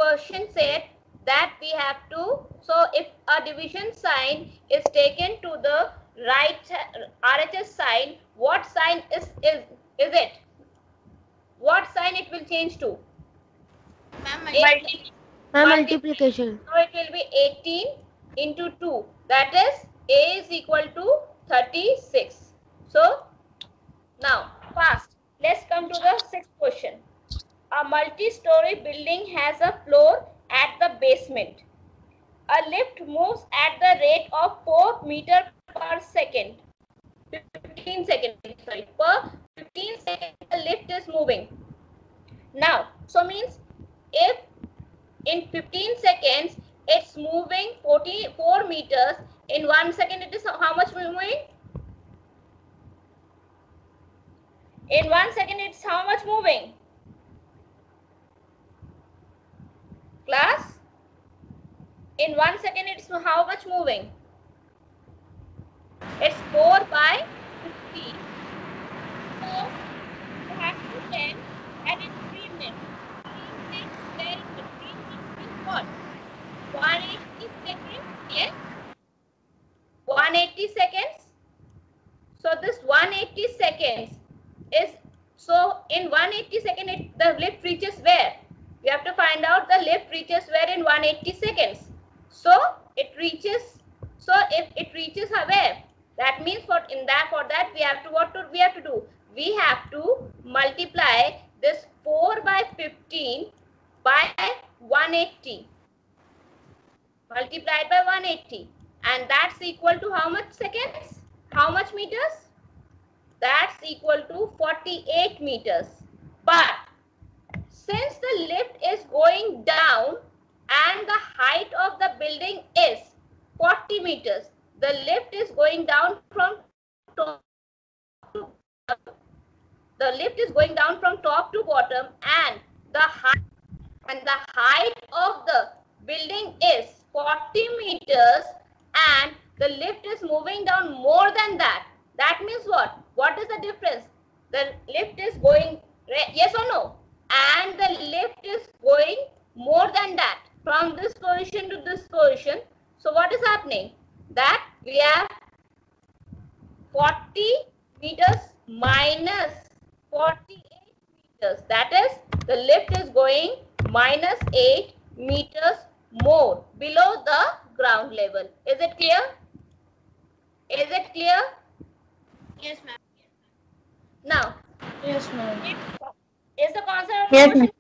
question said that we have to, so if a division sign is taken to the right RHS sign, what sign is it? What sign it will change to? Multiplication. So it will be 18 into 2. That is A is equal to 36. So now fast. Let's come to the sixth question. A multi-story building has a floor at the basement. A lift moves at the rate of 4 meters per second. 15 seconds, sorry. Per 15 seconds, the lift is moving. Now, so means if in 15 seconds it's moving 44 meters, in 1 second it is how much moving? In 1 second it's how much moving? Class? In 1 second it's how much moving? It's 4 by 15. So you have to tell that in 3 minutes. 3 minutes, very good. 3 minutes is what? 180 seconds. Yes. 180 seconds. So this 180 seconds is, so in 180 seconds the lift reaches where? We have to find out the lift reaches where in 180 seconds. So it reaches, so if it reaches where? That means for that we have to, what we have to do? We have to multiply this 4 by 15 by 180. Multiplied by 180. And that's equal to how much seconds? How much meters? That's equal to 48 meters. But since the lift is going down and the height of the building is 40 meters, the lift is going down from top to bottom. The lift is going down from top to bottom, and the height of the building is 40 meters, and the lift is moving down more than that. That means what? What is the difference? The lift is going, yes or no? And the lift is going more than that, from this position to this position. So what is happening? That we have 40 meters minus 48 meters. That is, the lift is going minus 8 meters more below the ground level. Is it clear? Is it clear? Yes, ma'am. Now, Yes, ma'am. is the concept of Yes, motion?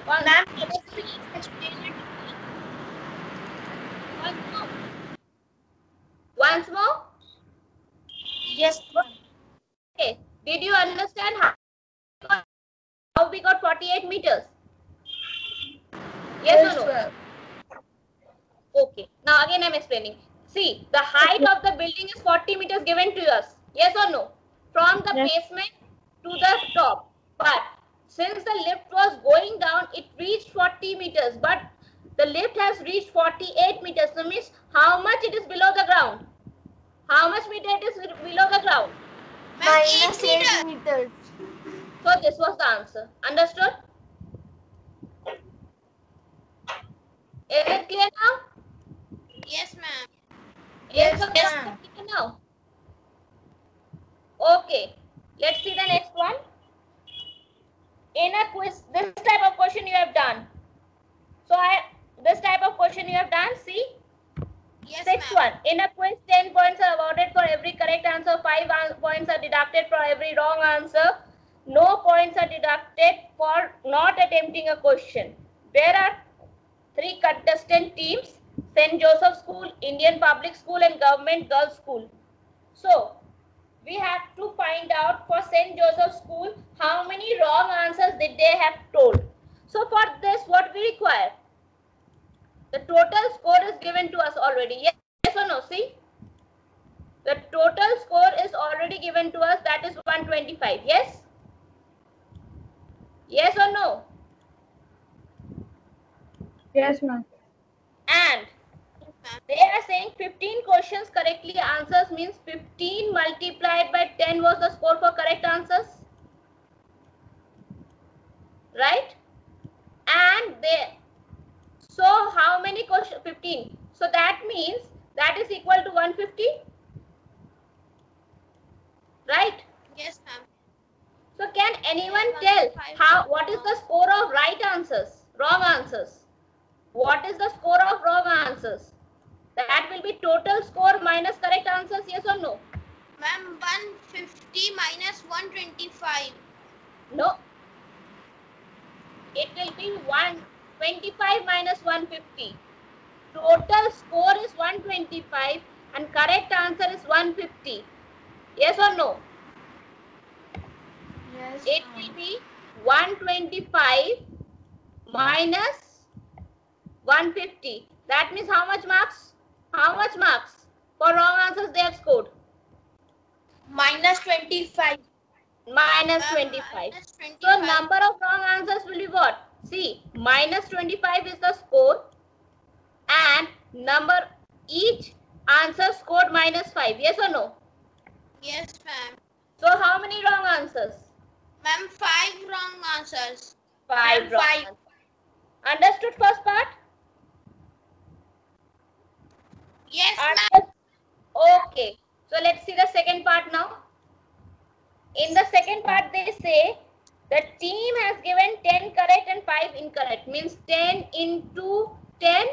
Ma'am, please explain it. Once more. Once more. Yes, ma'am. Okay. Did you understand how we got 48 meters? Yes or no? Okay. Now again I'm explaining. See, the height of the building is 40 meters given to us. Yes or no? From the basement to the top. But since the lift was going down, it reached 40 meters. But the lift has reached 48 meters. So means how much it is below the ground? How much meter it is below the ground? Minus 8 meters. So this was the answer. Understood? Is it clear now? Yes, ma'am. Yes, ma'am. Now. Okay. Let's see the next one. In a quiz, this type of question you have done. So this type of question you have done. See. Yes, Sixth ma'am. one. In a quiz, 10 points are awarded for every correct answer. 5 points are deducted for every wrong answer. No points are deducted for not attempting a question. There are 3 contestant teams: St. Joseph School, Indian Public School, and Government Girls School. So we have to find out for St. Joseph School how many wrong answers did they have told. So for this, what we require? The total score is given to us already. Yes or no? See, the total score is already given to us. That is 125. Yes. Yes or no? Yes, ma'am. And they are saying 15 questions correctly answers means 15 multiplied by 10 was the score for correct answers. Right? And So how many question? 15. So that means that is equal to 150. Right? Yes, ma'am. So can anyone tell what is the score of right answers, wrong answers? What is the score of wrong answers? That will be total score minus correct answers, yes or no? Ma'am, 150 minus 125. No. It will be 125 minus 150. Total score is 125 and correct answer is 150. Yes or no? Yes. It will be 125 minus 150. That means how much marks? How much marks? For wrong answers they have scored. Minus 25. Minus 25. Minus 25. So number of wrong answers will be what? See, minus 25 is the score and number each answer scored minus 5. Yes or no? Yes, ma'am. So how many wrong answers? Ma'am, 5 wrong answers. 5 wrong five. answers. Understood first part? Yes, ma'am. Okay. So let's see the second part now. In the second part they say the team has given 10 correct and 5 incorrect. Means 10 into 10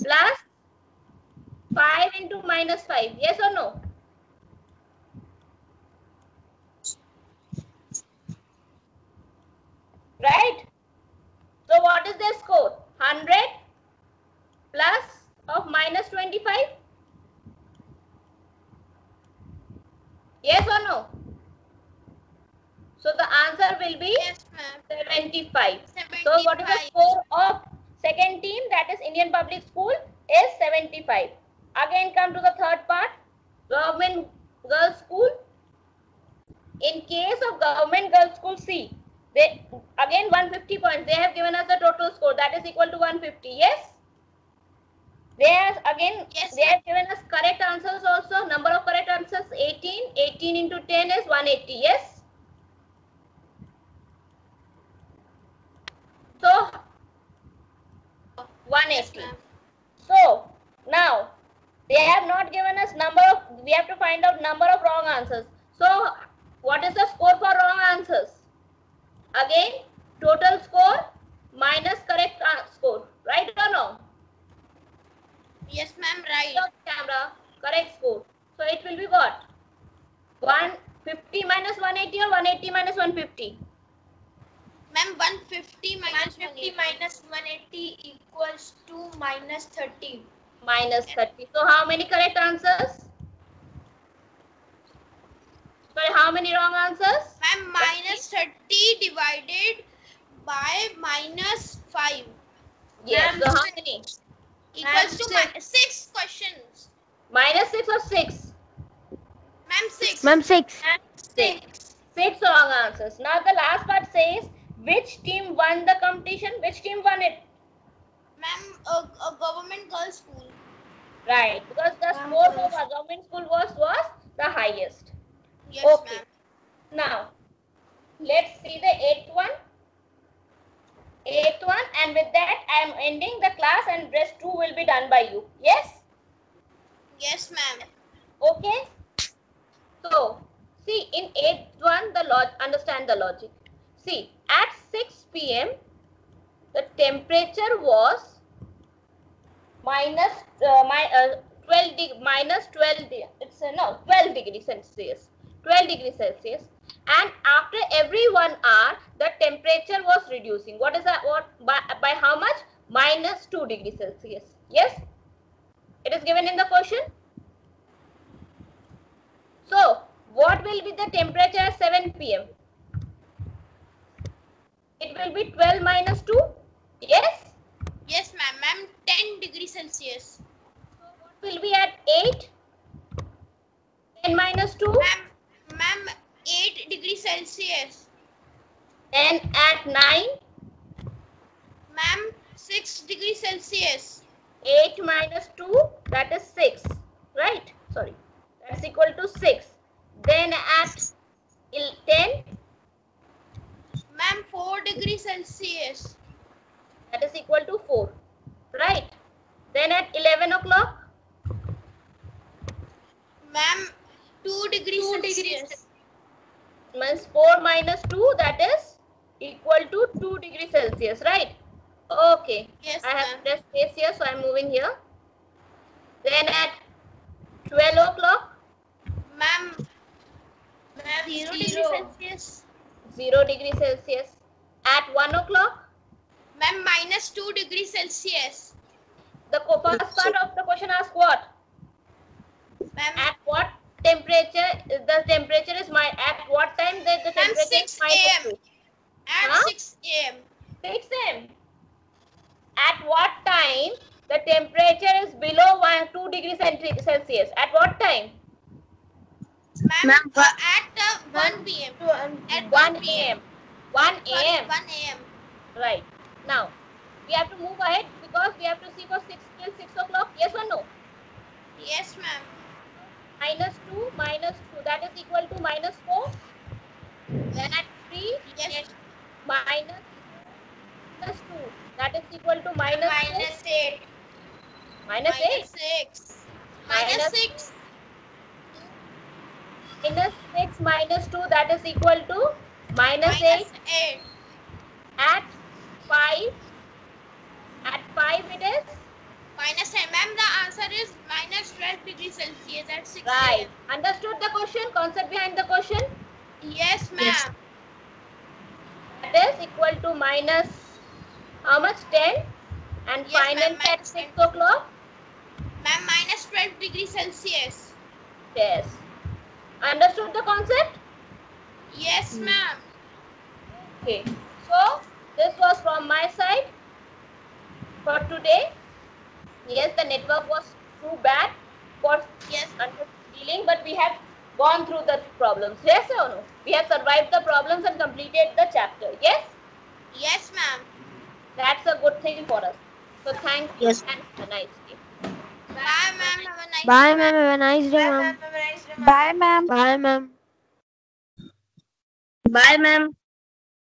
plus 5 into minus 5. Yes or no? Right? So what is their score? 100 plus of minus 25? Yes or no? So the answer will be Yes, ma'am. 75. So what is the score of second team, that is Indian Public School, is 75. Again come to the third part, Government Girls School. In case of Government Girls School C, they again 150 points. They have given us the total score, that is equal to 150. Yes. They have again, Yes, they have given us correct answers also. Number of correct answers 18. 18 into 10 is 180. Yes. So 180. Yes, So now they have not given us number of, we have to find out number of wrong answers. So what is the score for wrong answers? Again, total score minus correct score. Right or no? yes, ma'am. Right. Stop camera, correct score. So it will be what? 150 minus 180 or 180 minus 150? Ma'am, 150 minus 150 minus 180 equals to minus 30. Minus 30. So how many correct answers? Sorry, how many wrong answers? Ma'am, minus 30 divided by minus 5 Yes. Ma'am, So how many? equals to 6 questions. Minus 6 or 6? Ma'am, 6. Ma'am, 6. 6. 6 wrong answers. Now the last part says which team won the competition? Which team won it? Ma'am, a government girls' school. Right, because the score of our government school was the highest. Yes, Okay. ma'am. Now let's see the eighth one. And with that I am ending the class and rest 2 will be done by you. Yes? Yes, ma'am. Okay. So see, in 8th one, understand the logic. See, at 6 p.m. the temperature was minus 12 degrees Celsius. 12 degrees Celsius. And after every 1 hour, the temperature was reducing. What is that? By how much? Minus 2 degrees Celsius. Yes? It is given in the question. So, what will be the temperature at 7 p.m.? It will be 12 minus 2. Yes? Yes, ma'am. Ma'am, 10 degrees Celsius. So, what will be at 8? 10 minus 2. Ma'am, 8 degrees Celsius. And at 9? Ma'am, 6 degrees Celsius. 8 minus 2, that is 6. Right? Sorry. That's equal to 6. Then at 10? Ma'am, 4 degrees Celsius. that is equal to 4, right? Then at 11 o'clock, Ma'am, 2 degrees Celsius. means 4 minus 2, that is equal to 2 degrees Celsius, right? Okay. Yes, I have ma'am. less space here, so I'm moving here. Then at 12 o'clock, Ma'am, 0 degrees Celsius. 0 degrees Celsius. At 1 o'clock, Ma'am, minus 2 degrees Celsius. the first part of the question asks what? Ma'am, At what temperature? The temperature is at what time the temperature is 6 minus a.m. 2? At Huh? 6 a.m. 6 a.m. At what time the temperature is below 2 degrees Celsius? At what time? Ma'am, at 1 p.m. At 1 a.m. 1 a.m. 1 a.m. Right. Now, we have to move ahead because we have to see for 6 till 6 o'clock. Yes or no? Yes, ma'am. Minus 2, that is equal to minus 4. Then at 3, Yes. minus 2, that is equal to minus 6. Minus 8. 6. Minus 6. Minus 6 minus 2, that is equal to minus 8. 8. At 5, it is? Minus 10. Ma'am, the answer is minus 12 degrees Celsius at 6 Right. a.m. Understood the question? Concept behind the question? Yes, ma'am. That is equal to minus how much? 10. And Yes, finally ma'am, at minus 6 10. o'clock? Ma'am, minus 12 degrees Celsius. Yes. Understood the concept? Yes, ma'am. Okay. So, this was from my side for today. Yes, the network was too bad for Yes. dealing, but we have gone through the problems. Yes or no? We have survived the problems and completed the chapter. Yes? Yes, ma'am. That's a good thing for us. So, thank you and have a nice day. Bye, ma'am. Have a nice Bye, day, ma'am. Have a nice day, ma'am. Have a nice day, ma'am. Bye, ma'am. Bye, ma'am. Bye, ma'am.